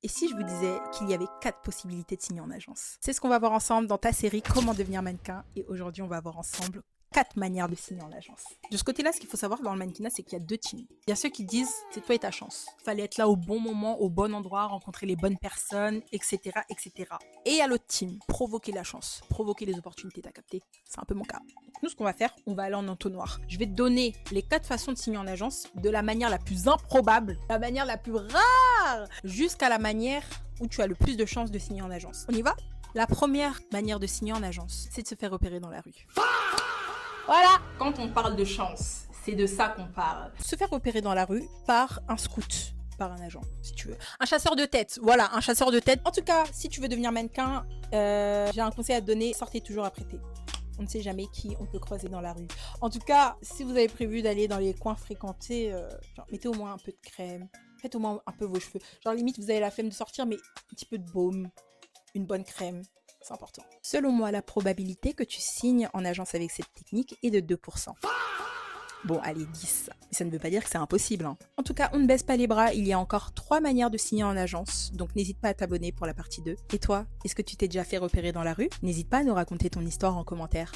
Et si je vous disais qu'il y avait 4 possibilités de signer en agence? C'est ce qu'on va voir ensemble dans ta série Comment devenir mannequin. Et aujourd'hui, on va voir ensemble 4 manières de signer en agence. De ce côté-là, ce qu'il faut savoir dans le mannequinat, c'est qu'il y a 2 teams. Il y a ceux qui disent c'est toi et ta chance. Il fallait être là au bon moment, au bon endroit, rencontrer les bonnes personnes, etc. etc. Et il y a l'autre team, provoquer la chance, provoquer les opportunités, t'as capté. C'est un peu mon cas. Donc nous, ce qu'on va faire, on va aller en entonnoir. Je vais te donner les 4 façons de signer en agence de la manière la plus improbable, la manière la plus rare, jusqu'à la manière où tu as le plus de chances de signer en agence. On y va? La première manière de signer en agence, c'est de se faire repérer dans la rue. Voilà, quand on parle de chance, c'est de ça qu'on parle. Se faire repérer dans la rue par un scout, par un agent, si tu veux. Un chasseur de tête, voilà, un chasseur de tête. En tout cas, si tu veux devenir mannequin, j'ai un conseil à te donner, sortez toujours apprêté. On ne sait jamais qui on peut croiser dans la rue. En tout cas, si vous avez prévu d'aller dans les coins fréquentés, mettez au moins un peu de crème, faites au moins un peu vos cheveux. Genre limite, vous avez la flemme de sortir, mais un petit peu de baume, une bonne crème. C'est important. Selon moi, la probabilité que tu signes en agence avec cette technique est de 2%. Bon, allez, 10. Mais ça ne veut pas dire que c'est impossible. Hein. En tout cas, on ne baisse pas les bras. Il y a encore 3 manières de signer en agence. Donc n'hésite pas à t'abonner pour la partie 2. Et toi, est-ce que tu t'es déjà fait repérer dans la rue? N'hésite pas à nous raconter ton histoire en commentaire.